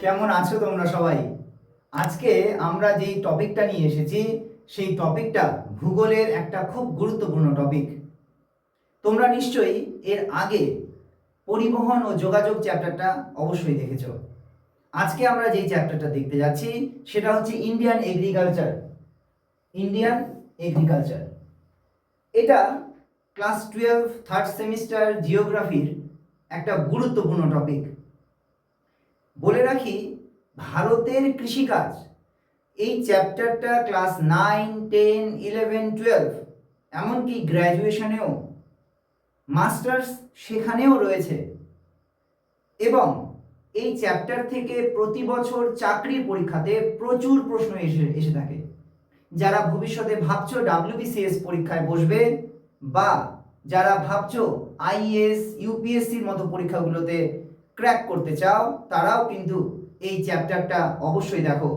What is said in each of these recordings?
কেমন আছো তোমরা সবাই? আজকে আমরা যেই টপিকটা নিয়ে এসেছি সেই টপিকটা ভূগোলের একটা খুব গুরুত্বপূর্ণ টপিক। তোমরা নিশ্চয়ই এর আগে পরিবহন ও যোগাযোগ চ্যাপ্টারটা অবশ্যই দেখেছো। আজকে আমরা যেই চ্যাপ্টারটা দেখতে যাচ্ছি সেটা হচ্ছে ইন্ডিয়ান এগ্রিকালচার। ইন্ডিয়ান এগ্রিকালচার এটা ক্লাস 12 থার্ড সেমিস্টার জিওগ্রাফির একটা গুরুত্বপূর্ণ টপিক। বলে রাখি, ভারতের কৃষিকাজ এই চ্যাপ্টারটা ক্লাস 9, 10, 11, 12 এমনকি গ্র্যাজুয়েশনেও, মাস্টার্স সেখানেও রয়েছে। এবং এই চ্যাপ্টার থেকে প্রতি বছর চাকরির পরীক্ষাতে প্রচুর প্রশ্ন এসে থাকে। যারা ভবিষ্যতে ভাবছো WBCS পরীক্ষায় বসবে বা যারা ভাবছো IAS UPSCর মতো পরীক্ষাগুলোতে ক্র্যাক করতে চাও, তারাও কিন্তু এই চ্যাপ্টারটা অবশ্যই দেখো।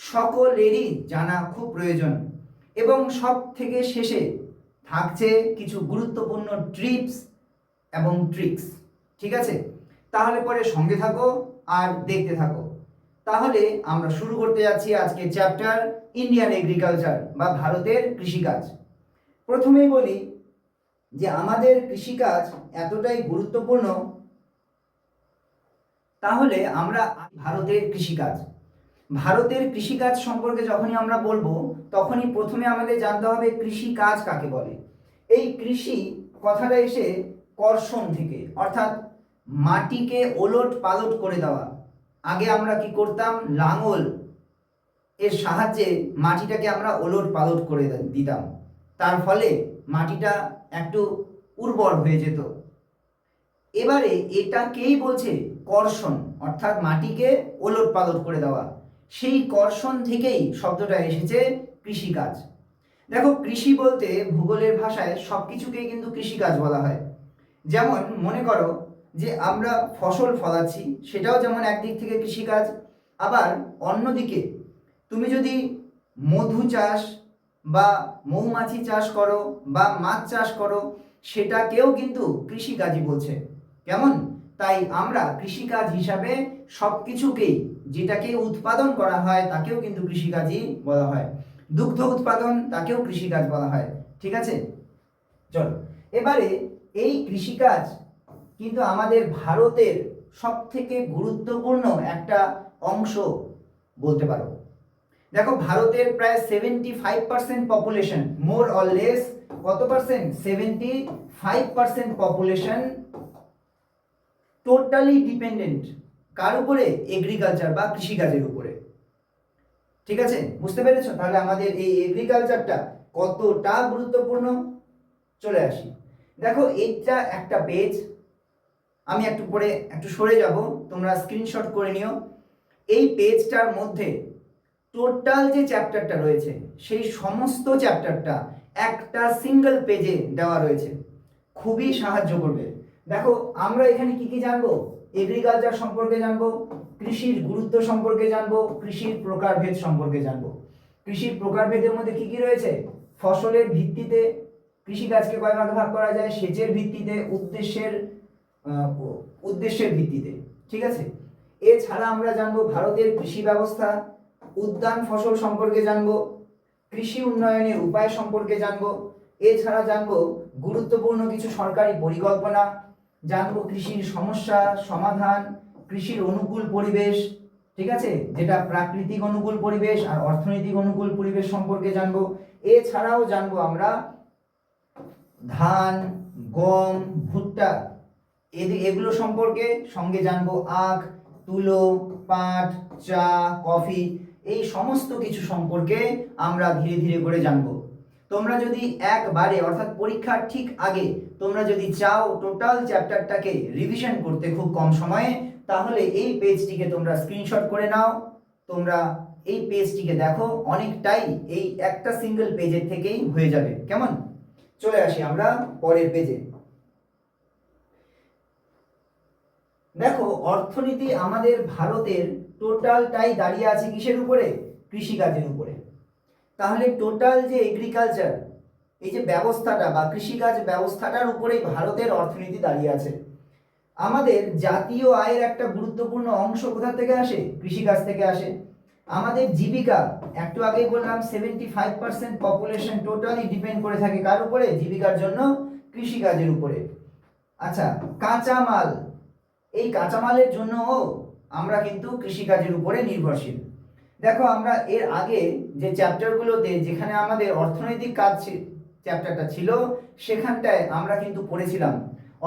সকলেরই জানা খুব প্রয়োজন। এবং সব থেকে শেষে থাকছে কিছু গুরুত্বপূর্ণ টিপস এবং ট্রিক্স। ঠিক আছে, তাহলে পরে সঙ্গে থাকো আর দেখতে থাকো। তাহলে আমরা শুরু করতে যাচ্ছি আজকে চ্যাপ্টার ইন্ডিয়ান এগ্রিকালচার বা ভারতের কৃষিকাজ। প্রথমেই বলি যে আমাদের কৃষিকাজ এতটাই গুরুত্বপূর্ণ, তাহলে আমরা ভারতের কৃষিকাজ সম্পর্কে যখনই আমরা বলবো তখনই প্রথমে আমাদের জানতে হবে কৃষিকাজ কাকে বলে। এই কৃষি কথাটা এসে কর্ষণ থেকে, অর্থাৎ মাটিকে ওলট পালট করে দেওয়া। আগে আমরা কি করতাম, লাঙল এর সাহায্যে মাটিটাকে আমরা ওলট পালট করে দিতাম, তার ফলে মাটিটা একটু উর্বর হয়ে যেত। এবারে এটাকেই বলছে কর্ষণ, অর্থাৎ মাটিকে ওলট পালট করে দেওয়া। সেই কর্ষণ থেকেই শব্দটা এসেছে কৃষিকাজ। দেখো, কৃষি বলতে ভূগোলের ভাষায় সব কিছুকেই কিন্তু কৃষিকাজ বলা হয়। যেমন মনে করো যে আমরা ফসল ফলাচ্ছি, সেটাও যেমন একদিক থেকে কৃষিকাজ। আবার অন্যদিকে তুমি যদি মধু চাষ বা মৌমাছি চাষ করো বা মাছ চাষ করো, সেটাকেও কিন্তু কৃষিকাজই বলছে। কেমন? তাই আমরা কৃষিকাজ হিসাবে সব কিছুকেই, যেটাকে উৎপাদন করা হয় তাকেও কিন্তু কৃষিকাজই বলা হয়। দুগ্ধ উৎপাদন, তাকেও কৃষিকাজ বলা হয়। ঠিক আছে, চলো এবারে এই কৃষিকাজ কিন্তু আমাদের ভারতের সব থেকে গুরুত্বপূর্ণ একটা অংশ বলতে পারো। দেখো, ভারতের প্রায় 75% পপুলেশন, মোর অর লেস কত পার্সেন্ট, 75% পপুলেশন টোটালি ডিপেন্ডেন্ট কার উপরে, এগ্রিকালচার বা কৃষিকাজের উপরে। ঠিক আছে, বুঝতে পেরেছো তাহলে আমাদের এই এগ্রিকালচারটা কতটা গুরুত্বপূর্ণ। চলে আসি, দেখো এটা একটা পেজ, আমি একটু পরে একটু সরে যাব, তোমরা স্ক্রিনশট করে নিও। এই পেজটার মধ্যে টোটাল যে চ্যাপ্টারটা রয়েছে সেই সমস্ত চ্যাপ্টারটা একটা সিঙ্গেল পেজে দেওয়া রয়েছে, খুবই সাহায্য করবে। দেখো, আমরা এখানে কি কি জানবো, এগ্রিকালচার সম্পর্কে জানবো, কৃষির গুরুত্ব সম্পর্কে জানবো, কৃষির প্রকারভেদ সম্পর্কে জানবো। কৃষির প্রকারভেদের মধ্যে কি কি রয়েছে, ফসলের ভিত্তিতে কৃষিকাজকে কয় ভাগে ভাগ করা যায়, সেচের ভিত্তিতে, উদ্দেশ্যের ভিত্তিতে। ঠিক আছে, এছাড়া আমরা জানবো ভারতের কৃষি ব্যবস্থা, উদ্যান ফসল সম্পর্কে জানবো, কৃষি উন্নয়নের উপায় সম্পর্কে জানবো। এছাড়া জানবো গুরুত্বপূর্ণ কিছু সরকারি পরিকল্পনা, জানবো কৃষির সমস্যা সমাধান, কৃষির অনুকূল পরিবেশ, ঠিক আছে, যেটা প্রাকৃতিক অনুকূল পরিবেশ আর অর্থনৈতিক অনুকূল পরিবেশ সম্পর্কে জানবো। এছাড়াও জানবো আমরা ধান, গম, ভুট্টা এগুলো সম্পর্কে, সঙ্গে জানবো আখ, তুলো, পাট, চা, কফি, এই সমস্ত কিছু সম্পর্কে আমরা ধীরে ধীরে করে জানবো। তোমরা যদি একবারে, অর্থাৎ পরীক্ষার ঠিক আগে তোমরা যদি চাও টোটাল চ্যাপ্টারটাকে রিভিশন করতে খুব কম সময়ে, তাহলে এই পেজটিকে তোমরা স্ক্রিনশট করে নাও। তোমরা এই পেজটিকে দেখো, অনেকটাই এই একটা সিঙ্গেল পেজের থেকেই হয়ে যাবে। কেমন? চলে আসি আমরা পরের পেজে। দেখো, অর্থনীতি আমাদের ভারতের টোটালটাই দাঁড়িয়ে আছে কিসের উপরে, কৃষিকাজের উপরে। তাহলে টোটাল যে এগ্রিকালচার, এই যে ব্যবস্থাটা বা কৃষিকাজ ব্যবস্থাটার উপরেই ভারতের অর্থনীতি দাঁড়িয়ে আছে। আমাদের জাতীয় আয়ের একটা গুরুত্বপূর্ণ অংশ কোথা থেকে আসে? কৃষিকাজ থেকে আসে। আমাদের জীবিকা, একটু আগেই বললাম 75% পপুলেশন টোটালি ডিপেন্ড করে থাকে কার উপরে? জীবিকার জন্য কৃষিকাজের উপরে। আচ্ছা, কাঁচামাল, এই কাঁচামালের জন্যও আমরা কিন্তু কৃষিকাজের উপরে নির্ভরশীল। দেখো আমরা এর আগে যে চ্যাপ্টারগুলোতে যেখানে আমাদের অর্থনৈতিক কাজ চ্যাপ্টারটা ছিল সেখানটায় আমরা কিন্তু পড়েছিলাম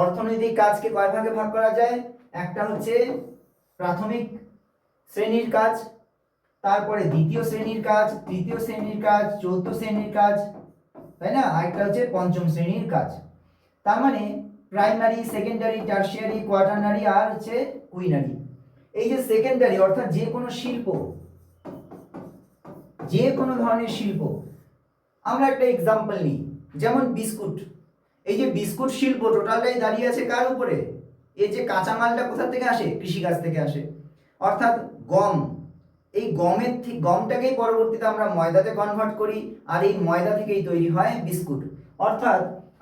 অর্থনৈতিক কাজকে কয় ভাগে ভাগ করা যায়। একটা হচ্ছে প্রাথমিক শ্রেণীর কাজ, তারপরে দ্বিতীয় শ্রেণীর কাজ, তৃতীয় শ্রেণীর কাজ, চতুর্থ শ্রেণীর কাজ, তাই না? আরেকটা হচ্ছে পঞ্চম শ্রেণীর কাজ। তার মানে প্রাইমারি, সেকেন্ডারি, টারশিয়ারি, কোয়াটারনারি আর হচ্ছে কুইনারি। এই যে সেকেন্ডারি অর্থাৎ যে কোনো শিল্প, যে কোনো ধরনের শিল্প, আমরা একটা এক্সাম্পল নিই, যেমন বিস্কুট। এই যে বিস্কুট শিল্প টোটালটাই দাঁড়িয়ে আছে কার উপরে? এই যে কাঁচামালটা কোথা থেকে আসে? কৃষিকাজ থেকে আসে। অর্থাৎ গম, এই গমটাকেই পরবর্তীতে আমরা ময়দাতে কনভার্ট করি, আর এই ময়দা থেকেই তৈরি হয় বিস্কুট। অর্থাৎ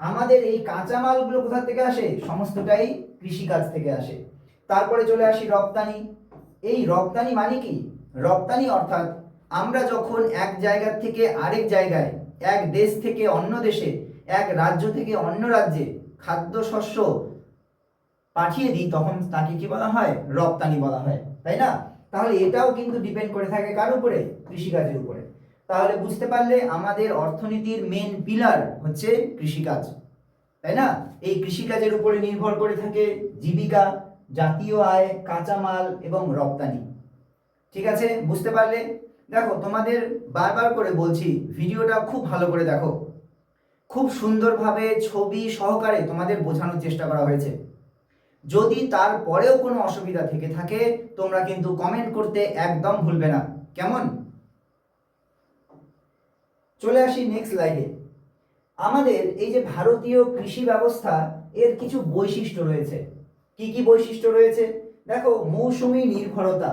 আমাদের এই কাঁচামালগুলো কোথা থেকে আসে? সমস্তটাই কৃষিকাজ থেকে আসে। তারপরে চলে আসি রপ্তানি। এই রপ্তানি মানে কি? রপ্তানি অর্থাৎ আমরা যখন এক জায়গা থেকে আরেক জায়গায়, এক দেশ থেকে অন্য দেশে, এক রাজ্য থেকে অন্য রাজ্যে খাদ্যশস্য পাঠিয়ে দিই, তখন তাকে কি বলা হয়? রপ্তানি বলা হয়, তাই না? তাহলে এটাও কিন্তু ডিপেন্ড করে থাকে কার উপরে? কৃষিকাজের উপরে। তাহলে বুঝতে পারলে আমাদের অর্থনীতির মেন পিলার হচ্ছে কৃষিকাজ, তাই না? এই কৃষিকাজের উপরে নির্ভর করে থাকে জীবিকা, জাতীয় আয়, কাঁচামাল এবং রপ্তানি। ঠিক আছে, বুঝতে পারলে? দেখো তোমাদের বারবার করে বলছি, ভিডিওটা খুব ভালো করে দেখো, খুব সুন্দরভাবে ছবি সহকারে তোমাদের বোঝানোর চেষ্টা করা হয়েছে। যদি তারপরেও কোনো অসুবিধা থেকে থাকে তোমরা কিন্তু কমেন্ট করতে একদম ভুলবে না, কেমন? চলে আসি নেক্সট স্লাইডে। আমাদের এই যে ভারতীয় কৃষি ব্যবস্থা, এর কিছু বৈশিষ্ট্য রয়েছে। কি কি বৈশিষ্ট্য রয়েছে? দেখো, মৌসুমী নির্ভরতা।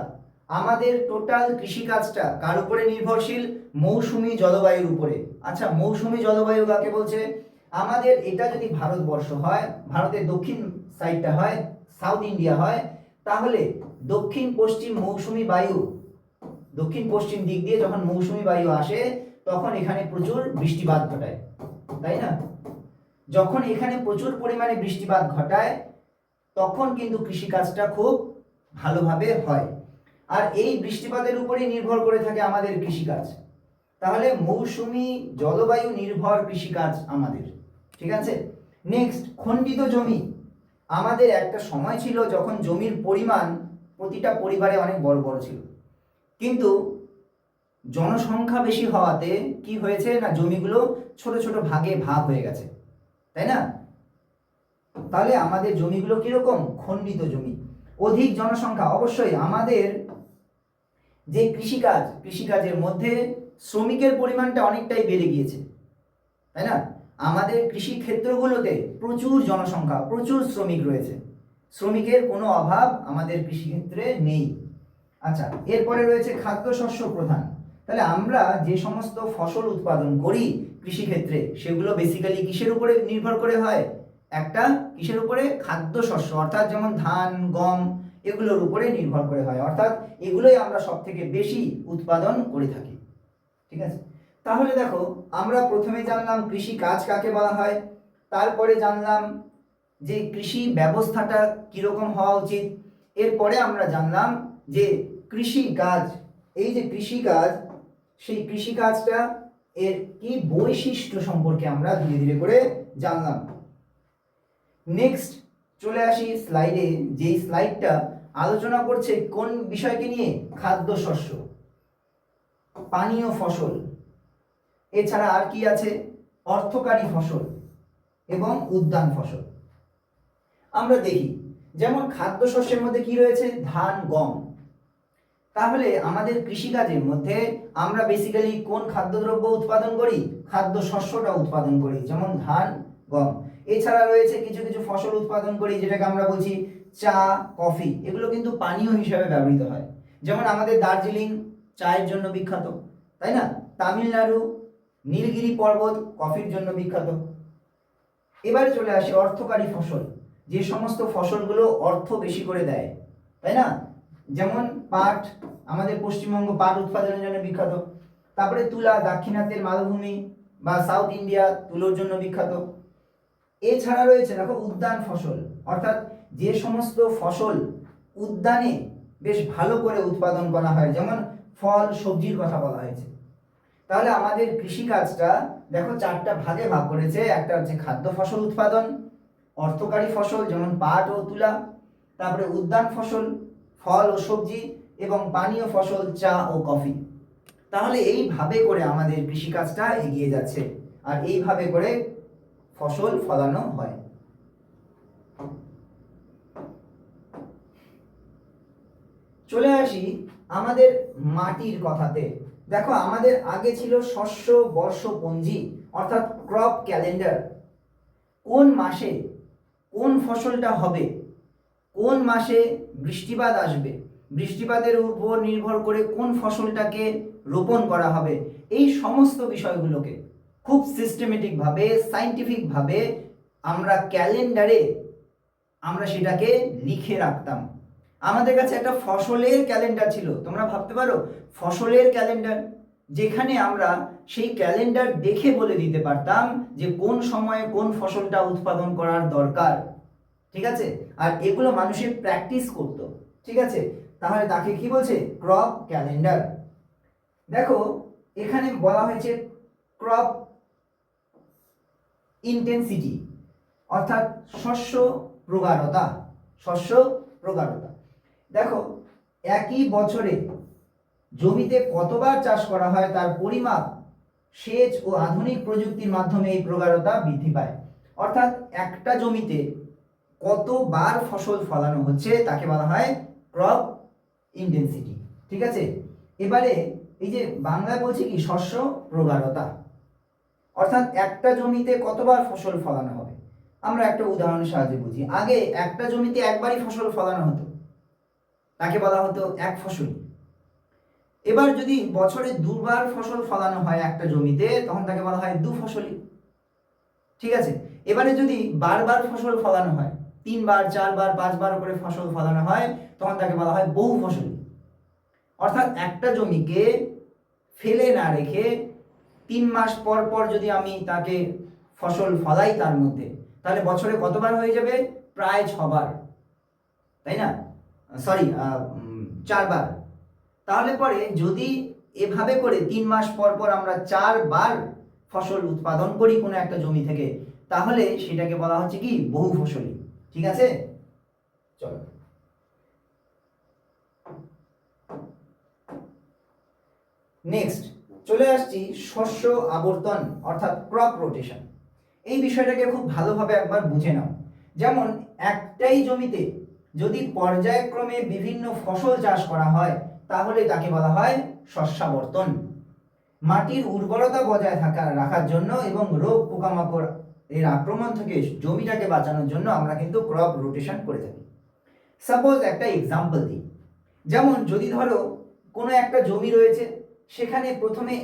আমাদের টোটাল কৃষিকাজটা কার উপরে নির্ভরশীল? মৌসুমী জলবায়ুর উপরে। আচ্ছা, মৌসুমী জলবায়ু কাকে বলছে? আমাদের এটা যদি ভারতবর্ষ হয়, ভারতের দক্ষিণ সাইডটা হয়, সাউথ ইন্ডিয়া হয়, তাহলে দক্ষিণ পশ্চিম মৌসুমী বায়ু, দক্ষিণ পশ্চিম দিক দিয়ে যখন মৌসুমী বায়ু আসে তখন এখানে প্রচুর বৃষ্টিপাত ঘটায়, তাই না? যখন এখানে প্রচুর পরিমাণে বৃষ্টিপাত ঘটায় তখন কিন্তু কৃষিকাজটা খুব ভালোভাবে হয়, আর এই বৃষ্টিপাতের উপরেই নির্ভর করে থাকে আমাদের কৃষিকাজ। তাহলে মৌসুমী জলবায়ু নির্ভর কৃষিকাজ আমাদের, ঠিক আছে? নেক্সট, খণ্ডিত জমি। আমাদের একটা সময় ছিল যখন জমির পরিমাণ প্রতিটা পরিবারে অনেক বড় বড় ছিল, কিন্তু জনসংখ্যা বেশি হওয়াতে কি হয়েছে না, জমিগুলো ছোট ছোট ভাগে ভাগ হয়ে গেছে, তাই না? তাহলে আমাদের জমিগুলো কিরকম? খণ্ডিত জমি। অধিক জনসংখ্যা, অবশ্যই আমাদের যে কৃষিকাজের মধ্যে শ্রমিকের পরিমাণটা অনেকটাই বেড়ে গিয়েছে, তাই না? আমাদের কৃষি ক্ষেত্রগুলোতে প্রচুর জনসংখ্যা, প্রচুর শ্রমিক রয়েছে, শ্রমিকের কোনো অভাব আমাদের কৃষিক্ষেত্রে নেই। আচ্ছা, এরপরে রয়েছে খাদ্যশস্য প্রধান। তাহলে আমরা যে সমস্ত ফসল উৎপাদন করি কৃষিক্ষেত্রে সেগুলো বেসিক্যালি কিসের উপরে নির্ভর করে হয়? একটা কিসের উপরে? খাদ্যশস্য, অর্থাৎ যেমন ধান, গম, এগুলোর উপরে নির্ভর করে হয়, অর্থাৎ এগুলোই আমরা সব থেকে বেশি উৎপাদন করে থাকি, ঠিক আছে? তাহলে দেখো, আমরা প্রথমে জানলাম কৃষি কাজ কাকে বলা হয়, তারপরে জানলাম যে কৃষি ব্যবস্থাটা কিরকম হওয়া উচিত, এরপরে আমরা জানলাম যে কৃষি কাজ, এই যে কৃষি কাজ, সেই কৃষি কাজটা এর কি বৈশিষ্ট্য সম্পর্কে আমরা ধীরে ধীরে করে জানলাম। নেক্সট চলে আসি স্লাইডে, যেই স্লাইডটা আলোচনা করছে কোন বিষয়কে নিয়ে? খাদ্যশস্য, পানীয় ফসল, এছাড়া আর কি আছে? অর্থকারী ফসল এবং উদ্যান ফসল। আমরা দেখি, যেমন খাদ্যশস্যের মধ্যে কি রয়েছে? ধান, গম। তাহলে আমাদের কৃষিকাজের মধ্যে আমরা বেসিক্যালি কোন খাদ্যদ্রব্য উৎপাদন করি? খাদ্যশস্যটা উৎপাদন করি, যেমন ধান, গম। এছাড়া রয়েছে কিছু কিছু ফসল উৎপাদন করি যেটাকে আমরা বলছি চা, কফি, এগুলো কিন্তু পানীয় হিসাবে ব্যবহৃত হয়। যেমন আমাদের দার্জিলিং চায়ের জন্য বিখ্যাত, তাই না? তামিলনাড়ু নীলগিরি পর্বত কফির জন্য বিখ্যাত। এবারে চলে আসি অর্থকারী ফসল। যে সমস্ত ফসলগুলো অর্থ বেশি করে দেয়, তাই না? যেমন পাট, আমাদের পশ্চিমবঙ্গ পাট উৎপাদনের জন্য বিখ্যাত। তারপরে তুলা, দাক্ষিণাত্যের মালভূমি বা সাউথ ইন্ডিয়া তুলোর জন্য বিখ্যাত। এছাড়া রয়েছে দেখো উদ্যান ফসল, অর্থাৎ যে সমস্ত ফসল উদ্যানে বেশ ভালো করে উৎপাদন করা হয়, যেমন ফল সবজির কথা বলা হয়েছে। তাহলে আমাদের কৃষিকাজটা দেখো চারটা ভাগে ভাগ করেছে। একটা হচ্ছে খাদ্য ফসল উৎপাদন, অর্থকারী ফসল যেমন পাট ও তুলা, তারপরে উদ্যান ফসল ফল ও সবজি, এবং পানীয় ফসল চা ও কফি। তাহলে এইভাবে করে আমাদের কৃষিকাজটা এগিয়ে যাচ্ছে, আর এইভাবে করে ফসল ফলানো হয়। চলে আসি আমাদের মাটির কথাতে। দেখো আমাদের আগে ছিল শস্য বর্ষপঞ্জি, অর্থাৎ ক্রপ ক্যালেন্ডার। কোন মাসে কোন ফসলটা হবে, কোন মাসে বৃষ্টিপাত আসবে, বৃষ্টিপাতের উপর নির্ভর করে কোন ফসলটাকে রোপণ করা হবে, এই সমস্ত বিষয়গুলোকে খুব সিস্টেমেটিকভাবে সাইন্টিফিকভাবে আমরা ক্যালেন্ডারে আমরা সেটাকে লিখে রাখতাম। আমাদের কাছে একটা ফসলের ক্যালেন্ডার ছিল, তোমরা ভাবতে পারো ফসলের ক্যালেন্ডার, যেখানে আমরা সেই ক্যালেন্ডার দেখে বলে দিতে পারতাম যে কোন সময়ে কোন ফসলটা উৎপাদন করার দরকার। ঠিক আছে, আর এগুলো মানুষের প্র্যাকটিস করত। ঠিক আছে, তাহলে তাকে কি বলছে? Crop calendar. দেখো এখানে বলা হয়েছে ক্রপ ইন্টেন্সিটি, অর্থাৎ শস্য প্রগাঢ়তা। শস্য প্রগাঢ়তা, দেখো একই বছরে জমিতে কতবার চাষ করা হয় তার পরিমাপ সেচ ও আধুনিক প্রযুক্তির মাধ্যমে এই প্রগাঢ়তা বৃদ্ধি পায়। অর্থাৎ একটা জমিতে কতবার ফসল ফলানো হচ্ছে তাকে বলা হয় ক্রপ ইন্টেন্সিটি। ঠিক আছে, এবারে এই যে বাংলায় বলছে কি শস্য প্রগাঢ়তা, অর্থাৎ একটা জমিতে কতবার ফসল ফলানো হবে। আমরা একটা উদাহরণের সাহায্যে বুঝি। আগে একটা জমিতে একবারই ফসল ফলানো হতো, তাকে বলা হতো এক ফসল। এবার যদি বছরে দুবার ফসল ফলানো হয় একটা জমিতে, তখন তাকে বলা হয় দু ফসলি। ঠিক আছে, এবারে যদি বারবার ফসল ফলানো হয়, 3 বার 4 বার 5 বার করে ফসল ফলানো হয়, তখন তাকে বলা হয় বহু ফসলি। অর্থাৎ একটা জমিকে ফেলে না রেখে 3 মাস পর পর যদি আমি তাকে ফসল ফলাই তার মধ্যে, তাহলে বছরে কতবার হয়ে যাবে? প্রায় 6 বার, তাই না? সরি, 4 বার। তাহলে পরে যদি এভাবে করে 3 মাস পর পর আমরা 4 বার ফসল উৎপাদন করি কোনো একটা জমি থেকে, তাহলে সেটাকে বলা হচ্ছে কি বহু ফসলি। ঠিক আছে, চলো নেক্সট চলে আসছি শস্য আবর্তন, অর্থাৎ ক্রপ রোটেশন। এই বিষয়টাকে খুব ভালোভাবে একবার বুঝে নাও। যেমন একটাই জমিতে যদি পর্যায়ক্রমে বিভিন্ন ফসল চাষ করা হয়, তাহলে তাকে বলা হয় শস্যাবর্তন। মাটির উর্বরতা বজায় রাখার জন্য এবং রোগ পোকামাকড় এর আক্রমণ থেকে জমিটাকে বাঁচানোর জন্য আমরা কিন্তু ক্রপ রোটেশন করে থাকি। সাপোজ একটা এক্সাম্পল দিই, যেমন যদি ধরো কোনো একটা জমি রয়েছে, সেখানে প্রথমে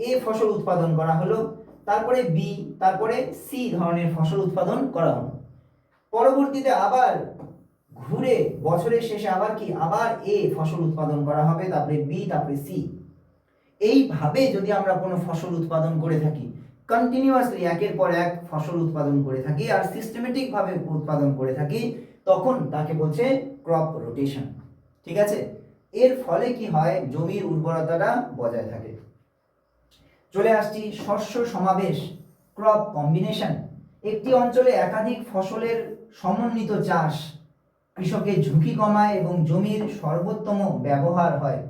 এ ফসল উৎপাদন করা হলো, তারপরে বি, তারপরে সি ধরনের ফসল উৎপাদন করা হলো। পরবর্তীতে আবার ঘুরে বছরের শেষে আবার কি আবার এ ফসল উৎপাদন করা হবে, তারপরে বি, তারপরে সি। এইভাবে যদি আমরা কোনো ফসল উৎপাদন করে থাকি, কন্টিনিউয়াসলি একের পর এক ফসল উৎপাদন করে থাকি আর সিস্টেমেটিক ভাবে উৎপাদন করে থাকি, তখন তাকে বলছে ক্রপ রোটেশন। ঠিক আছে, এর ফলে কি হয়? জমির উর্বরতাটা বজায় থাকে। চলে আসছি শস্য সমাবেশ, ক্রপ কম্বিনেশন। একটি অঞ্চলে একাধিক ফসলের সমন্বিত চাষ কৃষকের ঝুঁকি কমায় এবং জমির সর্বোত্তম ব্যবহার হয়।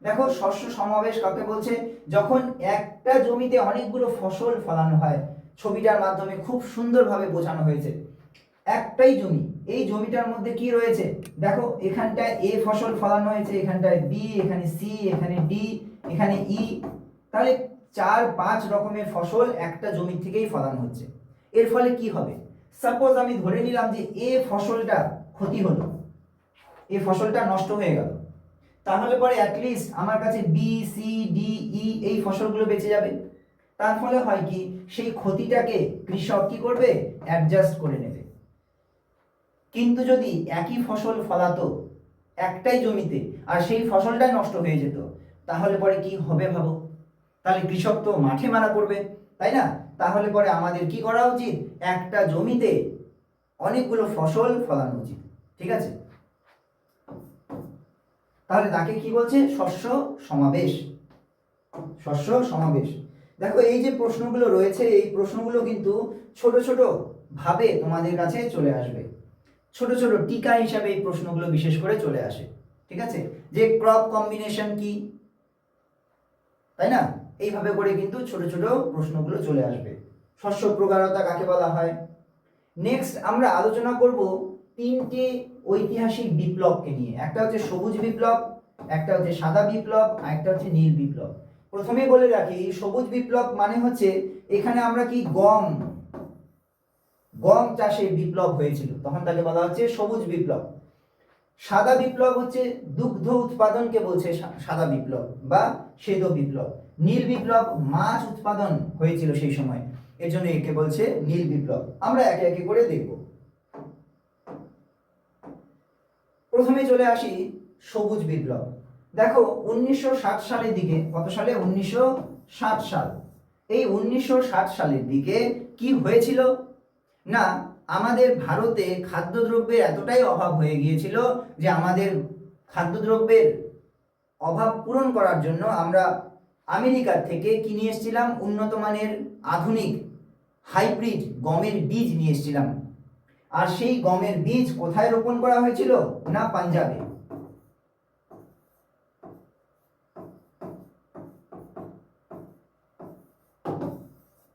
দেখো শস্য সমাবেশ কাকে বলছে? যখন একটা জমিতে অনেকগুলো ফসল ফলানো হয়। ছবিটার মাধ্যমে খুব সুন্দরভাবে বোঝানো হয়েছে। একটাই জমি, এই জমিটার মধ্যে কি রয়েছে দেখো, এখানটায় এ ফসল ফলানো হয়েছে, এখানটায় বি, এখানে সি, এখানে ডি, এখানে ই। তাহলে 4-5 রকমের ফসল একটা জমি থেকেই ফলানো হচ্ছে। এর ফলে কি হবে? সাপোজ আমি ধরে নিলাম যে এ ফসলটা ক্ষতি হলো, এ ফসলটা নষ্ট হয়ে গেল, তাহলে পরে অ্যাটলিস্ট আমার কাছে বি, সি, ডি, ই এই ফসলগুলো বেঁচে যাবে। তার ফলে হয় কি, সেই ক্ষতিটাকে কৃষক কি করবে? অ্যাডজাস্ট করে নেবে। কিন্তু যদি একই ফসল ফলাতো একটাই জমিতে আর সেই ফসলটাই নষ্ট হয়ে যেত, তাহলে পরে কি হবে ভাবো? তাহলে কৃষক তো মাঠে মারা পড়বে, তাই না? তাহলে পরে আমাদের কি করা উচিত? একটা জমিতে অনেকগুলো ফসল ফলানো উচিত। ঠিক আছে, তাহলে তাকে কি বলছে? শস্য সমাবেশ। শস্য সমাবেশ। দেখো এই যে প্রশ্নগুলো রয়েছে, এই প্রশ্নগুলো কিন্তু ছোট ছোট ভাবে তোমাদের কাছে চলে আসবে, ছোট ছোট টিকা হিসাবে এই প্রশ্নগুলো বিশেষ করে চলে আসে। ঠিক আছে, যে ক্রপ কম্বিনেশন কি, তাই না? এইভাবে করে কিন্তু ছোট ছোট প্রশ্নগুলো চলে আসবে। শস্য প্রকারতা কাকে বলা হয়? নেক্সট আমরা আলোচনা করব তিনটে ঐতিহাসিক বিপ্লবকে নিয়ে। একটা হচ্ছে সবুজ বিপ্লব, একটা হচ্ছে সাদা বিপ্লব, আর একটা হচ্ছে নীল বিপ্লব। প্রথমে বলে রাখি, সবুজ বিপ্লব মানে হচ্ছে এখানে আমরা কি গম চাষে বিপ্লব হয়েছিল, তখন তাকে বলা হচ্ছে সবুজ বিপ্লব। সাদা বিপ্লব হচ্ছে দুগ্ধ উৎপাদনকে বলছে সাদা বিপ্লব বা শ্বেত বিপ্লব। নীল বিপ্লব মাছ উৎপাদন হয়েছিল সেই সময়, এর জন্য একে বলছে নীল বিপ্লব। আমরা একে একে করে দেখব। প্রথমে চলে আসি সবুজ বিপ্লব। দেখো 1960 সালের দিকে, কত সালে? 1960 সাল। এই 1960 সালের দিকে কি হয়েছিল না, আমাদের ভারতে খাদ্যদ্রব্যের এতটাই অভাব হয়ে গিয়েছিল যে আমাদের খাদ্যদ্রব্যের অভাব পূরণ করার জন্য আমরা আমেরিকার থেকে কি নিয়ে এসেছিলাম? উন্নত মানের আধুনিক হাইব্রিড গমের বীজ নিয়ে এসেছিলাম। আর সেই গমের বীজ কোথায় রোপণ করা হয়েছিল না? পাঞ্জাবে।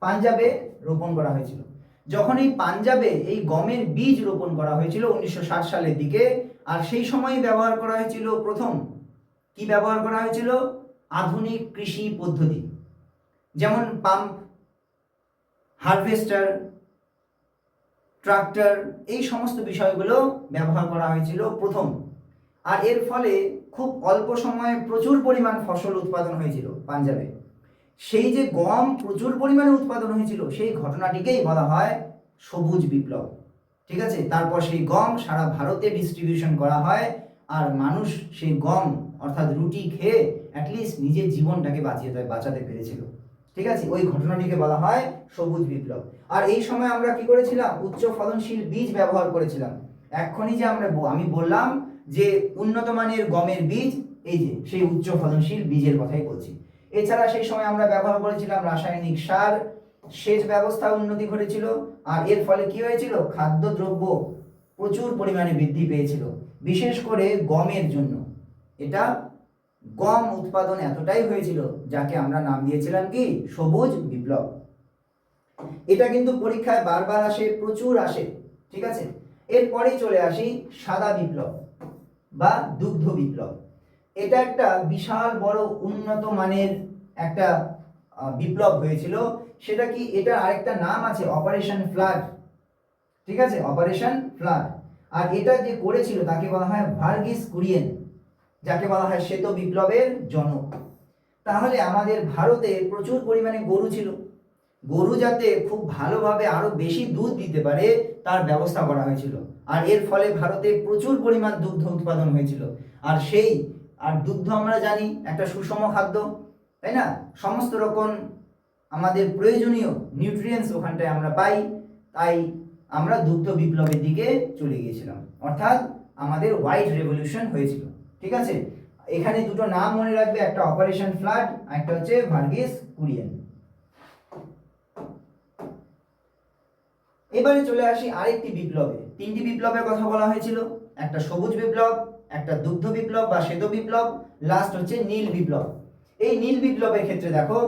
পাঞ্জাবে রোপণ করা হয়েছিল। যখন এই পাঞ্জাবে এই গমের বীজ রোপণ করা হয়েছিল 1960 সালের দিকে, আর সেই সময় ব্যবহার করা হয়েছিল প্রথম কি ব্যবহার করা হয়েছিল? আধুনিক কৃষি পদ্ধতি, যেমন পাম্প, হারভেস্টার, ট্রাক্টর, এই সমস্ত বিষয়গুলো ব্যবহার করা হয়েছিল প্রথম। আর এর ফলে খুব অল্প সময়ে প্রচুর পরিমাণ ফসল উৎপাদন হয়েছিল পাঞ্জাবে। সেই যে গম প্রচুর পরিমাণে উৎপাদন হয়েছিল, সেই ঘটনাটিকেই বলা হয় সবুজ বিপ্লব। ঠিক আছে, তারপর সেই গম সারা ভারতে ডিস্ট্রিবিউশন করা হয়, আর মানুষ সেই গম অর্থাৎ রুটি খেয়ে অ্যাটলিস্ট নিজের জীবনটাকে বাঁচাতে পেরেছিল। ঠিক আছে, ওই ঘটনাটিকে বলা হয় সবুজ বিপ্লব। আর এই সময় আমরা কি করেছিলাম? উচ্চ ফলনশীল বীজ ব্যবহার করেছিলাম। এক্ষুনি যে আমি বললাম যে উন্নত মানের গমের বীজ, এই যে সেই উচ্চ ফলনশীল বীজের কথাই বলছি। এছাড়া সেই সময় আমরা ব্যবহার করেছিলাম রাসায়নিক সার, সেচ ব্যবস্থা উন্নতি ঘটেছিল, আর এর ফলে কি হয়েছিল? খাদ্যদ্রব্য প্রচুর পরিমাণে বৃদ্ধি পেয়েছিল, বিশেষ করে গমের জন্য। এটা গম উৎপাদন এতটাই হয়েছিল যাকে আমরা নাম দিয়েছিলাম কি? সবুজ বিপ্লব। এটা কিন্তু পরীক্ষায় বারবার আসে, প্রচুর আসে। ঠিক আছে, এরপরেই চলে আসি সাদা বিপ্লব বা দুগ্ধ বিপ্লব। এটা একটা বিশাল বড় উন্নত মানের একটা বিপ্লব হয়েছিল। সেটা কি? এটা আরেকটা নাম আছে, অপারেশন ফ্লাড। ঠিক আছে, অপারেশন ফ্লাড। আর এটা যে করেছিল তাকে বলা হয় ভার্গিস কুরিয়েন, যাকে বলা হয় শ্বেত বিপ্লবের জনক। তাহলে আমাদের ভারতে প্রচুর পরিমাণে গরু ছিল, গরু যাতে খুব ভালোভাবে আরো বেশি দুধ দিতে পারে তার ব্যবস্থা করা হয়েছিল। আর এর ফলে ভারতে প্রচুর পরিমাণ দুগ্ধ উৎপাদন হয়েছিল। আর দুগ্ধ আমরা জানি একটা সুষম খাদ্য, তাই না? সমস্ত রকম আমাদের প্রয়োজনীয় নিউট্রিয়েন্টস ওখানটায় আমরা পাই। তাই আমরা দুগ্ধ বিপ্লবের দিকে চলে গিয়েছিলাম, অর্থাৎ আমাদের হোয়াইট রেভলিউশন হয়েছিল। ঠিক আছে, এখানে দুটো নাম মনে রাখবে, একটা অপারেশন ফ্লাড, একটা হচ্ছে ভার্গিস কুরিয়েন। এবারে চলে আসি আরেকটি বিপ্লবে। তিনটি বিপ্লবের কথা বলা হয়েছিল, একটা সবুজ বিপ্লব, একটা দুগ্ধ বিপ্লব বা শ্বেত বিপ্লব, লাস্ট হচ্ছে নীল বিপ্লব। এই নীল বিপ্লবের ক্ষেত্রে দেখো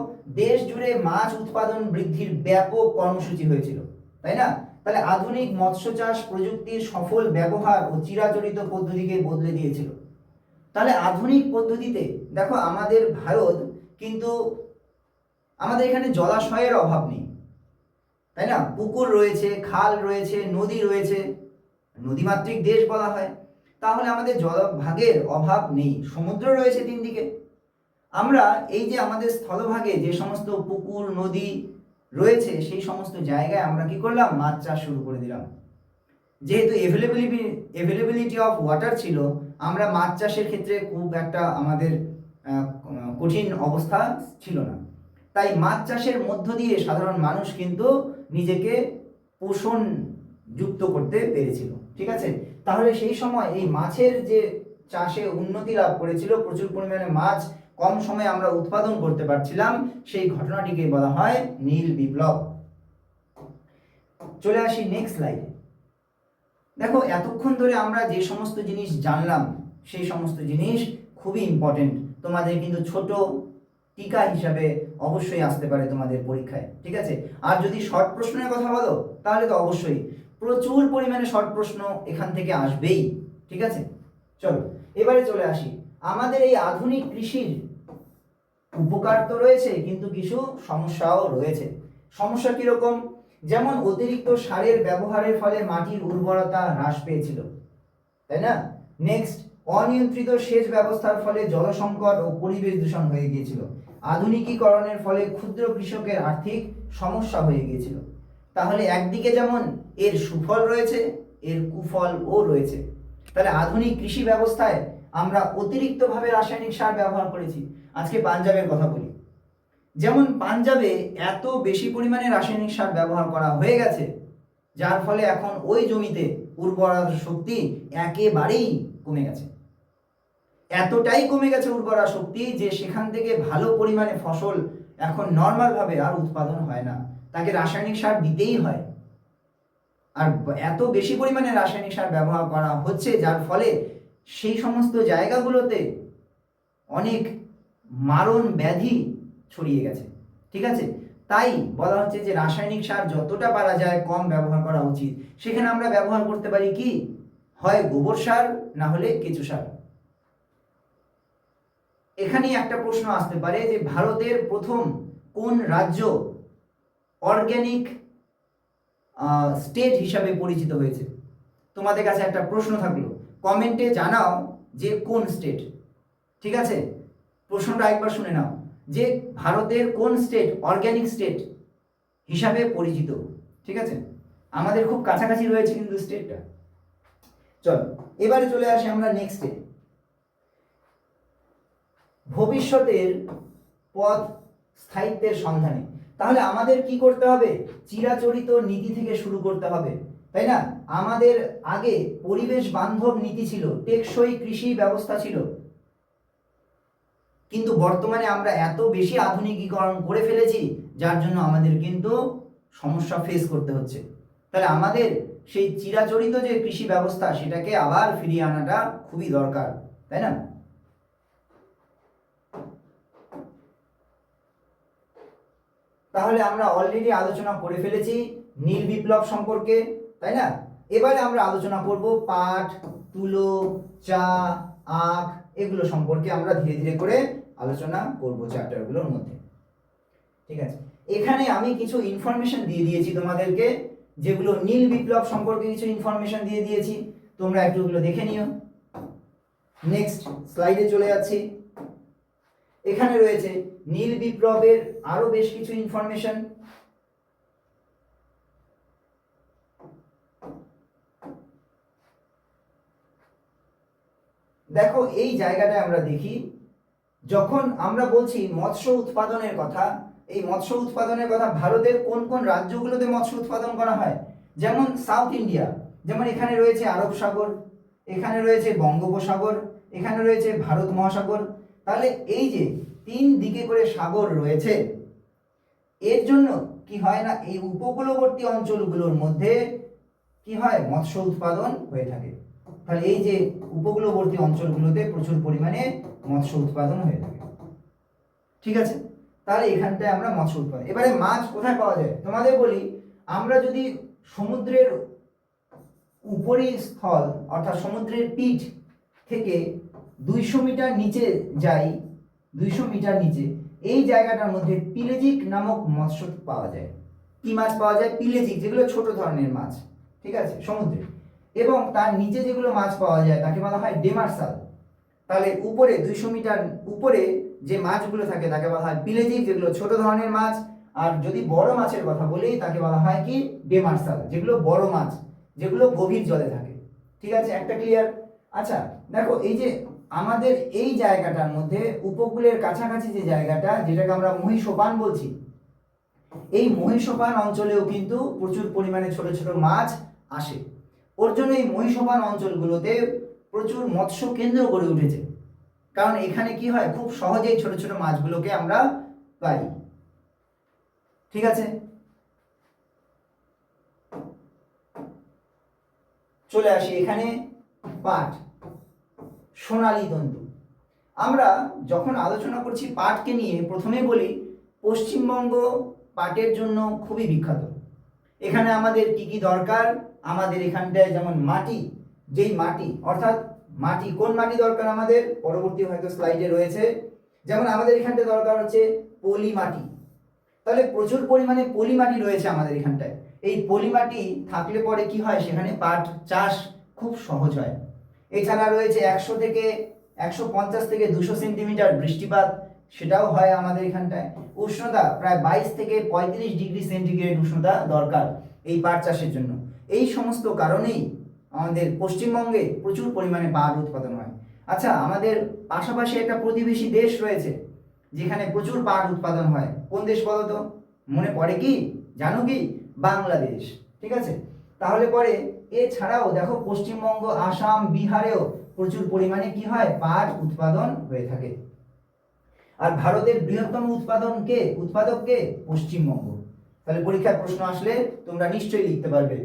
দেশ জুড়ে মাছ উৎপাদন বৃদ্ধির ব্যাপক কর্মসূচি হয়েছিল, তাই না? তাহলে আধুনিক মৎস্য চাষ প্রযুক্তির সফল ব্যবহার ও চিরাচরিত পদ্ধতিকে বদলে দিয়েছিল। তাহলে আধুনিক পদ্ধতিতে দেখো আমাদের ভারত কিন্তু, আমাদের এখানে জলাশয়ের অভাব নেই, তাই না? পুকুর রয়েছে, খাল রয়েছে, নদী রয়েছে, নদীমাতৃক দেশ বলা হয়। তাহলে আমাদের জলভাগের অভাব নেই, সমুদ্র রয়েছে তিন দিকে। আমরা এই যে আমাদের স্থলভাগে যে সমস্ত পুকুর নদী রয়েছে সেই সমস্ত জায়গায় আমরা কি করলাম? মাছ চাষ শুরু করে দিলাম। যেহেতু এভেলেবিলিটি অফ ওয়াটার ছিল, আমরা মাছ চাষের ক্ষেত্রে খুব একটা আমাদের কঠিন অবস্থা ছিল না। তাই মাছ চাষের মধ্য দিয়ে সাধারণ মানুষ কিন্তু নিজেকে পোষণ যুক্ত করতে পেরেছিল। ঠিক আছে, তাহলে সেই সময় এই মাছের যে চাষে উন্নতি লাভ করেছিল, প্রচুর পরিমাণে মাছ কম সময়ে আমরা উৎপাদন করতে পারছিলাম, সেই ঘটনাটিকে বলা হয় নীল বিপ্লব। চলে আসি নেক্সট স্লাইডে। দেখো, এতক্ষণ ধরে আমরা যে সমস্ত জিনিস জানলাম সেই সমস্ত জিনিস খুবই ইম্পর্টেন্ট, তোমাদের কিন্তু ছোট টিকা হিসাবে অবশ্যই আসতে পারে তোমাদের পরীক্ষায়। ঠিক আছে, আর যদি শর্ট প্রশ্নের কথা বলো তাহলে তো অবশ্যই প্রচুর পরিমাণে শর্ট প্রশ্ন এখান থেকে আসবেই। ঠিক আছে, চলো এবারে চলে আসি। আমাদের এই আধুনিক কৃষির উপকার তো রয়েছে, কিন্তু কিছু সমস্যাও রয়েছে। সমস্যা কিরকম? যেমন অতিরিক্ত সারের ব্যবহারের ফলে মাটির উর্বরতা হ্রাস পেয়েছিল, তাই না? নেক্সট, অনিয়ন্ত্রিত সেচ ব্যবস্থার ফলে জলসংকট ও পরিবেশ দূষণ হয়ে গিয়েছিল। আধুনিকীকরণের ফলে ক্ষুদ্র কৃষকের আর্থিক সমস্যা হয়ে গিয়েছিল। তাহলে একদিকে যেমন এর সুফল রয়েছে, এর কুফলও রয়েছে। তাহলে আধুনিক কৃষি ব্যবস্থায় আমরা অতিরিক্তভাবে রাসায়নিক সার ব্যবহার করেছি। আজকে পাঞ্জাবের কথা বলি, যেমন পাঞ্জাবে এত বেশি পরিমাণে রাসায়নিক সার ব্যবহার করা হয়ে গেছে, যার ফলে এখন ওই জমিতে উর্বরতা শক্তি একেবারেই কমে গেছে। এতটাই কমে গেছে উর্বরা শক্তি যে সেখান থেকে ভালো পরিমাণে ফসল এখন নর্মালভাবে আর উৎপাদন হয় না, তাকে রাসায়নিক সার দিতেই হয়। আর এত বেশি পরিমাণে রাসায়নিক সার ব্যবহার করা হচ্ছে, যার ফলে সেই সমস্ত জায়গাগুলোতে অনেক মারণ ব্যাধি ছড়িয়ে গেছে। ঠিক আছে, তাই বলা হচ্ছে যে রাসায়নিক সার যতটা পারা যায় কম ব্যবহার করা উচিত। সেখানে আমরা ব্যবহার করতে পারি কি? হয় গোবর সার, না হলে কেঁচো সার। এখানেই একটা প্রশ্ন আসতে পারে যে ভারতের প্রথম কোন রাজ্য অর্গানিক স্টেট হিসাবে পরিচিত হয়েছে? তোমাদের কাছে একটা প্রশ্ন থাকলো, কমেন্টে জানাও যে কোন স্টেট। ঠিক আছে, প্রশ্নটা একবার শুনে নাও যে ভারতের কোন স্টেট অর্গানিক স্টেট হিসাবে পরিচিত। ঠিক আছে, আমাদের খুব কাছাকাছি রয়েছে কিন্তু স্টেটটা। চলো এবারে চলে আসি আমরা নেক্সটে, ভবিষ্যতের পথ স্থায়িত্বের সন্ধানে। তাহলে আমাদের কি করতে হবে? চিরাচরিত নীতি থেকে শুরু করতে হবে, তাই না? আমাদের আগে পরিবেশ বান্ধব নীতি ছিল, টেকসই কৃষি ব্যবস্থা ছিল, কিন্তু বর্তমানে আমরা এত বেশি আধুনিকীকরণ করে ফেলেছি, যার জন্য আমাদের কিন্তু সমস্যা ফেস করতে হচ্ছে। তাহলে আমাদের সেই চিরাচরিত যে কৃষি ব্যবস্থা সেটাকে আবার ফিরিয়ে আনাটা খুবই দরকার, তাই না? তাহলে আমরা অলরেডি আলোচনা করে ফেলেছি নীল বিপ্লব সম্পর্কে, তাই না? এবারে আমরা আলোচনা করব পাট, তুলো, চা, আখ এগুলো সম্পর্কে আমরা ধীরে ধীরে করে আলোচনা করব চ্যাপ্টারগুলোর মধ্যে। ঠিক আছে, এখানে আমি কিছু ইনফরমেশন দিয়ে দিয়েছি তোমাদেরকে, যেগুলো নীল বিপ্লব সম্পর্কে কিছু ইনফরমেশন দিয়ে দিয়েছি, তোমরা একটু ওগুলো দেখে নিও। নেক্সট স্লাইডে চলে যাচ্ছি। এখানে রয়েছে নীল বিপ্লবের আরো বেশ কিছু ইনফরমেশন। দেখো, এই জায়গাটা আমরা দেখি, যখন আমরা বলছি মৎস্য উৎপাদনের কথা, এই মৎস্য উৎপাদনের কথা ভারতের কোন কোন রাজ্যগুলোতে মৎস্য উৎপাদন করা হয়? যেমন সাউথ ইন্ডিয়া, যেমন এখানে রয়েছে আরব সাগর, এখানে রয়েছে বঙ্গোপসাগর, এখানে রয়েছে ভারত মহাসাগর। তাহলে এই যে তিন দিকে করে সাগর রয়েছে, এর জন্য কি হয় না, এই উপকূলবর্তী অঞ্চলগুলোর মধ্যে কি হয়? মৎস্য উৎপাদন হয়ে থাকে। তাহলে এই যে উপকূলবর্তী অঞ্চলগুলোতে প্রচুর পরিমাণে মৎস্য উৎপাদন হয়ে থাকে। ঠিক আছে, তাহলে এখানটায় আমরা মৎস্য উৎপাদন। এবারে মাছ কোথায় পাওয়া যায় তোমাদের বলি, আমরা যদি সমুদ্রের উপরিস্থল অর্থাৎ সমুদ্রের পিঠ থেকে 200 মিটার নিচে যাই, 200 মিটার নিচে এই জায়গাটার মধ্যে পিলেজিক নামক মৎস্য পাওয়া যায়। কি মাছ পাওয়া যায়? পিলেজিক, যেগুলো ছোট ধরনের মাছ। ঠিক আছে, সমুদ্রে। এবং তার নিচে যেগুলো মাছ পাওয়া যায় তাকে বলা হয় ডেমার্সাল। তাহলে উপরে 200 মিটার উপরে যে মাছগুলো থাকে তাকে বলা হয় পিলেজিক, যেগুলো ছোট ধরনের মাছ। আর যদি বড় মাছের কথা বলি তাকে বলা হয় কি? ডেমার্সাল, যেগুলো বড় মাছ। যেগুলো গভীর জলে থাকে। ঠিক আছে, একটা ক্লিয়ার? আচ্ছা দেখো, এই যে আমাদের এই জায়গাটার মধ্যে উপকূলের কাছাকাছি যে জায়গাটা, যেটাকে আমরা মহীসোপান বলছি, এই মহীসোপান অঞ্চলেও কিন্তু প্রচুর পরিমাণে ছোট ছোট মাছ আসে। ওর জন্য এই মহীসোপান অঞ্চলগুলোতে প্রচুর মৎস্য কেন্দ্র গড়ে উঠেছে, কারণ এখানে কি হয়, খুব সহজেই ছোট ছোট মাছগুলোকে আমরা পাই। ঠিক আছে, চলে আসি এখানে। পাট, সোনালী তন্তু। আমরা যখন আলোচনা করছি পাটকে নিয়ে, প্রথমে বলি পশ্চিমবঙ্গ পাটের জন্য খুবই বিখ্যাত। এখানে আমাদের কি কি দরকার, আমাদের এখানটায় যেমন মাটি, যেই মাটি অর্থাৎ মাটি, কোন মাটি দরকার আমাদের, পরবর্তী হয়তো স্লাইডে রয়েছে। যেমন আমাদের এখানটায় দরকার হচ্ছে পলি মাটি, তাহলে প্রচুর পরিমাণে পলি মাটি রয়েছে আমাদের এখানটায়। এই পলি মাটি থাকলে পরে কি হয়, সেখানে পাট চাষ খুব সহজ হয়। এছাড়া রয়েছে 150 থেকে 200 সেন্টিমিটার বৃষ্টিপাত, সেটাও হয় আমাদের এখানটায়। উষ্ণতা প্রায় 22 থেকে 35 ডিগ্রি সেন্টিগ্রেড উষ্ণতা দরকার এই পাট চাষের জন্য। এই সমস্ত কারণেই আমাদের পশ্চিমবঙ্গে প্রচুর পরিমাণে পাট উৎপাদন হয়। আচ্ছা, আমাদের পাশাপাশি একটা প্রতিবেশী দেশ রয়েছে যেখানে প্রচুর পাট উৎপাদন হয়। কোন দেশ বলো তো? মনে পড়ে কি, জানো কি? বাংলাদেশ। ঠিক আছে, তাহলে পরে এছাড়াও দেখো পশ্চিমবঙ্গ, আসাম, বিহারেও প্রচুর পরিমাণে কি হয়, পাট উৎপাদন হয়ে থাকে। আর ভারতের বৃহত্তম উৎপাদক কে? পশ্চিমবঙ্গ। তাহলে পরীক্ষায় প্রশ্ন আসলে তোমরা নিশ্চয়ই লিখতে পারবে।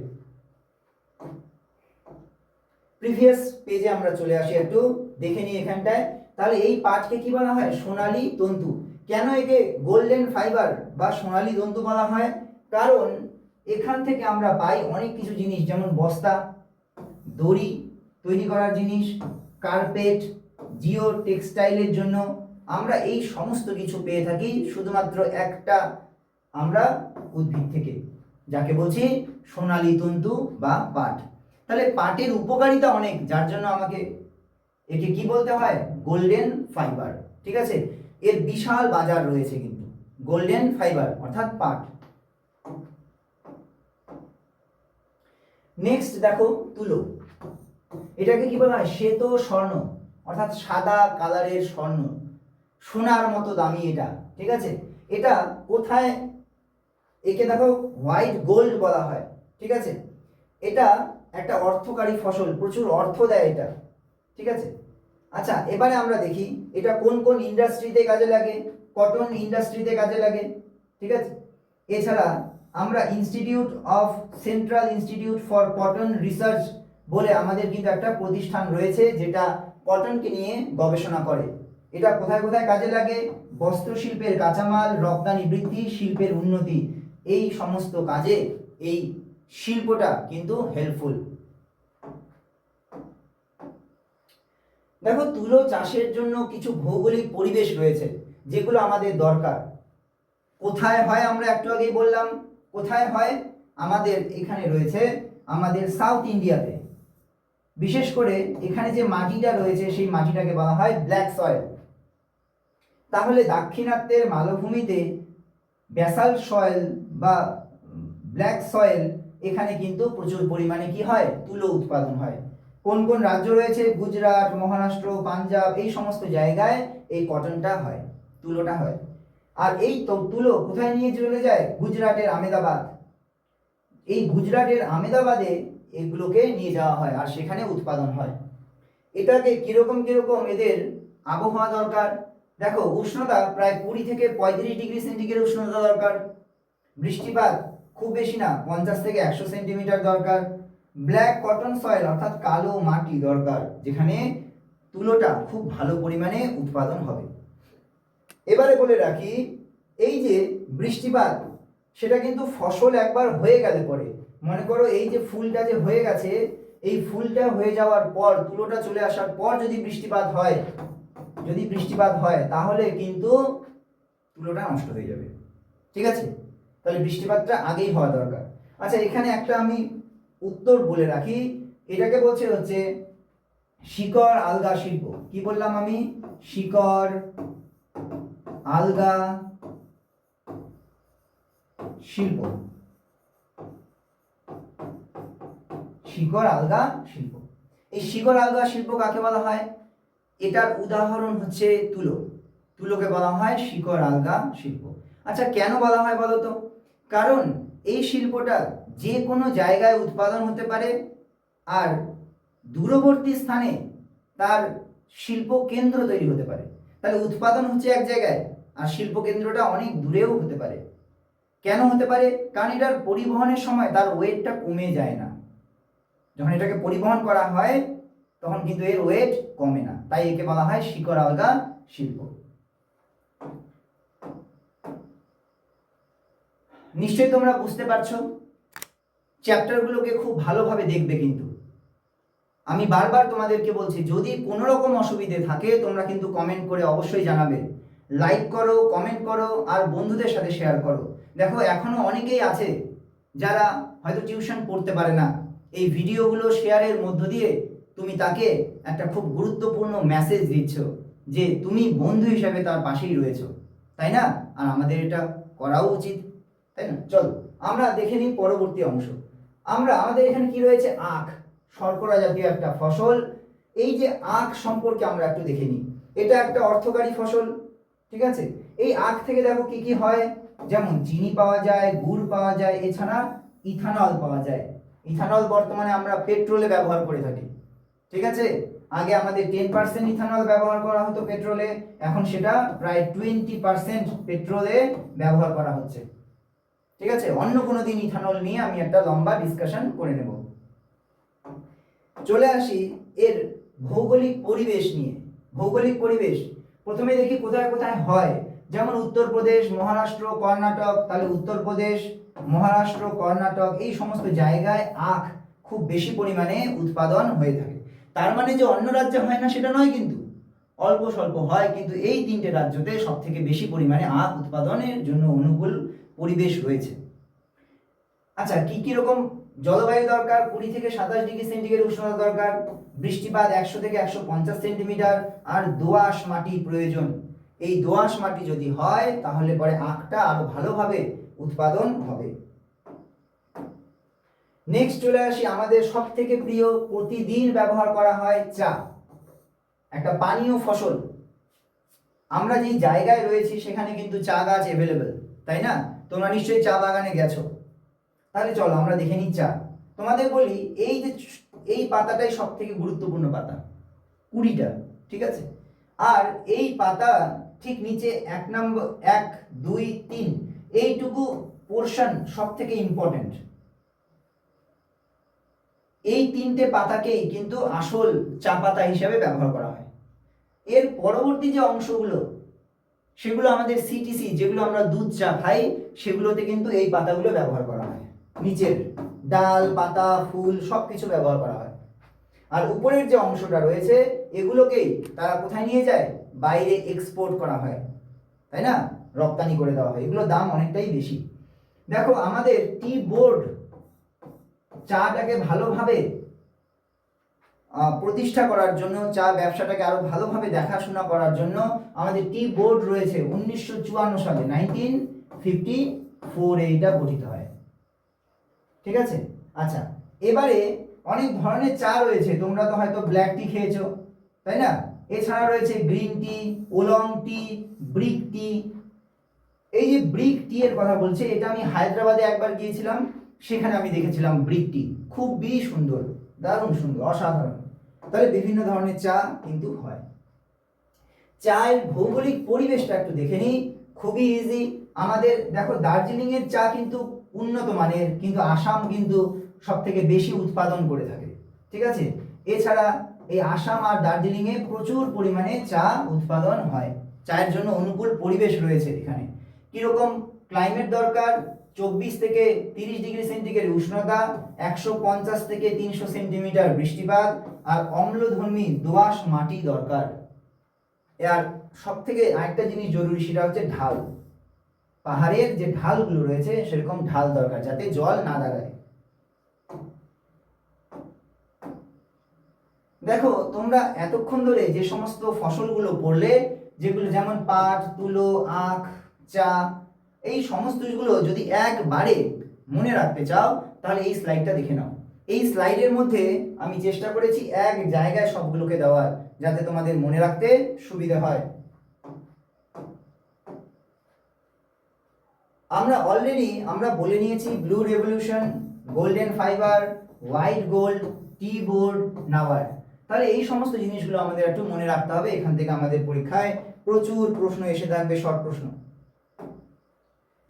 প্রিভিয়াস পেজে আমরা চলে আসি, একটু দেখে নিই এখানটায়। তাহলে এই পাটকে কি বলা হয়? সোনালী তন্তু। কেন একে গোল্ডেন ফাইবার বা সোনালী তন্তু বলা হয়? কারণ এখান থেকে আমরা পাই অনেক কিছু জিনিস, যেমন বস্তা, দড়ি তৈরি করার জিনিস, কার্পেট, জিও টেক্সটাইলের জন্য আমরা এই সমস্ত কিছু পেয়ে থাকি শুধুমাত্র একটা আমরা উদ্ভিদ থেকে, যাকে বলছি সোনালী তন্তু বা পাট। তাহলে পাটের উপকারিতা অনেক, যার জন্য আমাকে একে কি বলতে হয়? Golden fibre. ঠিক আছে, এর বিশাল বাজার রয়েছে কিন্তু গোল্ডেন ফাইবার অর্থাৎ পাট। নেক্সট দেখো তুলো। এটাকে কি বলা হয়? শ্বেত স্বর্ণ, অর্থাৎ সাদা কালারের স্বর্ণ, সোনার মতো দামি এটা। ঠিক আছে, এটা কোথায়? একে দেখো হোয়াইট গোল্ড বলা হয়। ঠিক আছে, এটা একটা অর্থকারী ফসল, প্রচুর অর্থ দেয় এটা। ঠিক আছে, আচ্ছা এবারে আমরা দেখি এটা কোন কোন ইন্ডাস্ট্রিতে কাজে লাগে। কটন ইন্ডাস্ট্রিতে কাজে লাগে। ঠিক আছে, এছাড়া আমরা central institute for cotton research বলে আমাদের কিন্তু একটা প্রতিষ্ঠান রয়েছে, যেটা কটনকে নিয়ে গবেষণা করে। এটা কোথায় কোথায় কাজে লাগে? বস্ত্র শিল্পের কাঁচামাল রপ্তানি বৃদ্ধি, শিল্পের উন্নতি, এই সমস্ত কাজে এই শিল্পটা কিন্তু হেল্পফুল। দেখো, তুলো চাষের জন্য কিছু ভৌগোলিক পরিবেশ রয়েছে যেগুলো আমাদের দরকার। কোথায় হয়? আমরা একটু আগেই বললাম কোথায় হয়। আমাদের এখানে রয়েছে আমাদের সাউথ ইন্ডিয়াতে, বিশেষ করে এখানে যে মাটিটা রয়েছে সেই মাটিটাকে বলা হয় ব্ল্যাক সয়েল। তাহলে দাক্ষিণাত্যের মালভূমিতে ব্যাসাল্ট সয়েল বা ব্ল্যাক সয়েল, এখানে কিন্তু প্রচুর পরিমাণে কি হয়? তুলো উৎপাদন হয়। কোন কোন রাজ্য রয়েছে? গুজরাট, মহারাষ্ট্র, পাঞ্জাব, এই সমস্ত জায়গায় এই কটনটা হয়, তুলোটা হয়। আর এই তুলো কোথায় নিয়ে চলে যায়? গুজরাটের আমেদাবাদ। এই গুজরাটের আমেদাবাদে এগুলোকে নিয়ে যাওয়া হয় আর সেখানে উৎপাদন হয়। এটাকে কিরকম কিরকম এদের আবহাওয়া দরকার? দেখো, উষ্ণতা প্রায় 20 থেকে 35 ডিগ্রি সেন্টিগ্রেড উষ্ণতা দরকার। বৃষ্টিপাত খুব বেশি না, 50 থেকে 100 সেন্টিমিটার দরকার। ব্ল্যাক কটন সয়েল অর্থাৎ কালো মাটি দরকার, যেখানে তুলোটা খুব ভালো পরিমাণে উৎপাদন হবে। এবারে বলে রাখি, এই যে বৃষ্টিপাত, সেটা কিন্তু ফসল একবার হয়ে গেলে পরে, মনে করো এই যে ফুলটা যে হয়ে গেছে, এই ফুলটা হয়ে যাওয়ার পর, তুলোটা চলে আসার পর যদি বৃষ্টিপাত হয় তাহলে কিন্তু তুলোটা নষ্ট হয়ে যাবে। ঠিক আছে, তাহলে বৃষ্টিপাতটা আগেই হওয়া দরকার। আচ্ছা, এখানে একটা আমি উত্তর বলে রাখি, এটাকে বলছে হচ্ছে শিকড় আলগা শিল্প। কি বললাম আমি? শিকড় আলগা শিল্প। শিকড় আলগা শিল্প। এই শিকড় আলগা শিল্প কাকে বলা হয়? এটার উদাহরণ হচ্ছে তুলো। তুলোকে বলা হয় শিকড় আলগা শিল্প। আচ্ছা, কেন বলা হয় বলো তো? কারণ এই শিল্পটা যে কোনো জায়গায় উৎপাদন হতে পারে, আর দূরবর্তী স্থানে তার শিল্প কেন্দ্র তৈরি হতে পারে। তাহলে উৎপাদন হচ্ছে এক জায়গায়, আর শিল্প কেন্দ্রটা অনেক দূরেও হতে পারে। কেন হতে পারে? কারণ এটার পরিবহনের সময় তার ওয়েটটা কমে যায় না। যখন এটাকে পরিবহন করা হয় তখন কিন্তু এর ওয়েট কমে না, তাই একে বলা হয় শিকড় আলগা শিল্প। নিশ্চয়ই তোমরা বুঝতে পারছো। চ্যাপ্টারগুলোকে খুব ভালোভাবে দেখবে। কিন্তু আমি বারবার তোমাদেরকে বলছি, যদি কোনো রকম অসুবিধে থাকে তোমরা কিন্তু কমেন্ট করে অবশ্যই জানাবে। লাইক করো, কমেন্ট করো, আর বন্ধুদের সাথে শেয়ার করো। দেখো, এখনো অনেকেই আছে যারা হয়তো টিউশন পড়তে পারে না। এই ভিডিওগুলো শেয়ারের মধ্য দিয়ে তুমি তাকে একটা খুব গুরুত্বপূর্ণ মেসেজ দিচ্ছ যে তুমি বন্ধু হিসেবে তার পাশেই রয়েছো, তাই না? আর আমাদের এটা করাও উচিত, তাই না? চলো আমরা দেখে নিই পরবর্তী অংশ। আমাদের এখানে কি রয়েছে? আখ, শর্করা জাতীয় একটা ফসল। এই যে আখ সম্পর্কে আমরা একটু দেখে নিই। এটা একটা অর্থকারী ফসল, ঠিক আছে? এই আখ থেকে দেখো কি কি হয়, যেমন চিনি পাওয়া যায়, গুড় পাওয়া যায়, এছাড়া ইথানল পাওয়া যায়। ইথানল বর্তমানে আমরা পেট্রোলে ব্যবহার করে থাকি, ঠিক আছে? আগে আমাদের 10% ইথানল ব্যবহার করা হতো পেট্রোলে, এখন সেটা প্রায় 20% পেট্রোলে ব্যবহার করা হচ্ছে, ঠিক আছে? অন্য কোনো দিন ইথানল নিয়ে আমি একটা লম্বা ডিসকাশন করে নেব। চলে আসি এর ভৌগোলিক পরিবেশ নিয়ে। ভৌগোলিক পরিবেশ প্রথমে দেখি কোথায় কোথায় হয়। যেমন উত্তরপ্রদেশ, মহারাষ্ট্র, কর্ণাটক। তাহলে উত্তরপ্রদেশ, মহারাষ্ট্র, কর্ণাটক এই সমস্ত জায়গায় আখ খুব বেশি পরিমাণে উৎপাদন হয়ে থাকে। তার মানে যে অন্য রাজ্যে হয় না সেটা নয়, কিন্তু অল্প স্বল্প হয়, কিন্তু এই তিনটে রাজ্যতে সব থেকে বেশি পরিমাণে আখ উৎপাদনের জন্য অনুকূল পরিবেশ রয়েছে। আচ্ছা, কি কি রকম জলবায়ু দরকার? 20 থেকে 27 ডিগ্রি সেন্টিগ্রেড উষ্ণতা দরকার, বৃষ্টিপাত 100 থেকে 150 সেন্টিমিটার, আর দোআঁশ মাটি প্রয়োজন। এই দোআঁশ মাটি যদি হয় তাহলে পরে আখটা আরো ভালোভাবে উৎপাদন হবে। নেক্সট চলে আসি আমাদের সব থেকে প্রিয়, প্রতিদিন ব্যবহার করা হয় চা, একটা পানীয় ফসল। আমরা যে জায়গায় রয়েছি সেখানে কিন্তু চা গাছ অ্যাভেলেবেল, তাই না? তোমরা নিশ্চয়ই চা বাগানে গেছো। তাহলে চলো আমরা দেখে নিই চা। তোমাদের বলি, এই যে এই পাতাটাই সব থেকে গুরুত্বপূর্ণ পাতা, 20টা, ঠিক আছে? আর এই পাতা ঠিক নিচে 1 নম্বর 1 2 3 এইটুকু পোর্শন সব থেকে ইম্পর্টেন্ট। এই তিনটে পাতাকেই কিন্তু আসল চা পাতা হিসাবে ব্যবহার করা হয়। এর পরবর্তী যে অংশগুলো সেগুলো আমাদের সিটিসি, যেগুলো আমরা দুধ চা খাই, সেগুলোতে কিন্তু এই পাতাগুলো ব্যবহার করা হয়। নিচের ডাল, পাতা, ফুল সবকিছু ব্যবহার করা হয়। আর উপরের যে অংশটা রয়েছে এগুলোকেই তারা কোথায় নিয়ে যায়? বাইরে এক্সপোর্ট করা হয়, তাই না? রপ্তানি করে দেওয়া হয়। এগুলোর দাম অনেকটাই বেশি। দেখো, আমাদের টি বোর্ড চাটাকে ভালোভাবে প্রতিষ্ঠা করার জন্য, চা ব্যবসাটাকে আরো ভালোভাবে দেখাশোনা করার জন্য আমাদের টি বোর্ড রয়েছে। 1954 সালে 1954 এইটা গঠিত হয়, ঠিক আছে? আচ্ছা, এবারে অনেক ধরনের চা রয়েছে। তোমরা তো হয়তো ব্ল্যাক টি খেয়েছো, তাই না? এছাড়া রয়েছে গ্রিন টি, ওলং টি, ব্রিক টি। এই যে ব্রিক টি এর কথা বলছে, এটা আমি হায়দ্রাবাদে একবার গিয়েছিলাম, সেখানে আমি দেখেছিলাম ব্রিক টি, খুবই সুন্দর, দারুণ সুন্দর, অসাধারণ। তাহলে বিভিন্ন ধরনের চা কিন্তু হয়। চায়ের ভৌগোলিক পরিবেশটা একটু দেখে নিই, খুবই ইজি। আমাদের দেখো, দার্জিলিং এর চা কিন্তু উন্নত মানের, কিন্তু আসাম কিন্তু সব থেকে বেশি উৎপাদন করে থাকে, ঠিক আছে? এছাড়া এই আসাম আর দার্জিলিং এ প্রচুর পরিমাণে চা উৎপাদন হয়। চায়ের জন্য অনুকূল পরিবেশ রয়েছে এখানে। কিরকম ক্লাইমেট দরকার? 24 থেকে 30 ডিগ্রি সেন্টিগ্রেড উষ্ণতা, 150 থেকে 300 সেন্টিমিটার বৃষ্টিপাত, আর অম্লধর্মী দোআঁশ মাটি দরকার। আর সব থেকে আরেকটা জিনিস জরুরি, সেটা হচ্ছে ঢাল। পাহাড়ের যে ঢালগুলো রয়েছে সেরকম ঢাল দরকার, যাতে জল না দাঁড়ায়। দেখো, তোমরা এতক্ষণ ধরে যে সমস্ত ফসলগুলো পড়লে, যেগুলো যেমন পাট, তুলো, আখ, চা, এই সমস্তগুলো যদি একবারে মনে রাখতে চাও তাহলে এই স্লাইডটা দেখে নাও। এই স্লাইডের মধ্যে আমি চেষ্টা করেছি এক জায়গায় সবগুলোকে দেওয়ার, যাতে তোমাদের মনে রাখতে সুবিধা হয়। আমরা বলে নিয়েছি blue revolution, golden fibre, white gold, tea board, নাওয়ার। তাহলে এই সমস্ত জিনিসগুলো আমাদের একটু মনে রাখতে হবে, এখান থেকে আমাদের পরীক্ষায় প্রচুর প্রশ্ন এসে থাকবে, শর্ট প্রশ্ন।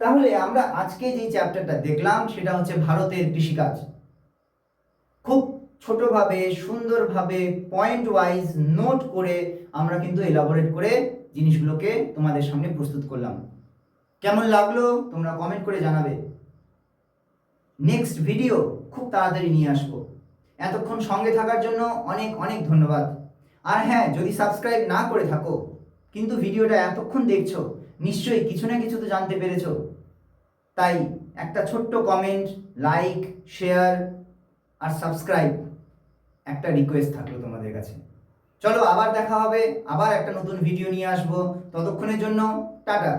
তাহলে আমরা আজকে যে চ্যাপ্টারটা দেখলাম সেটা হচ্ছে ভারতের কৃষিকাজ। খুব ছোটভাবে সুন্দরভাবে পয়েন্ট ওয়াইজ নোট করে আমরা কিন্তু এলাবোরেট করে জিনিসগুলোকে তোমাদের সামনে প্রস্তুত করলাম। কেমন লাগলো তোমরা কমেন্ট করে জানাবে। নেক্সট ভিডিও খুব তাড়াতাড়ি নিয়ে আসবো। এতক্ষণ সঙ্গে থাকার জন্য অনেক অনেক ধন্যবাদ। আর হ্যাঁ, যদি সাবস্ক্রাইব না করে থাকো কিন্তু ভিডিওটা এতক্ষণ দেখছো, নিশ্চয়ই কিছু না কিছু তো জানতে পেরেছো। তাই একটা ছোট্ট কমেন্ট, লাইক, শেয়ার আর সাবস্ক্রাইব একটা রিকোয়েস্ট থাকলো তোমাদের কাছে। চলো আবার দেখা হবে, আবার একটা নতুন ভিডিও নিয়ে আসবো। ততক্ষণের জন্য টাটা।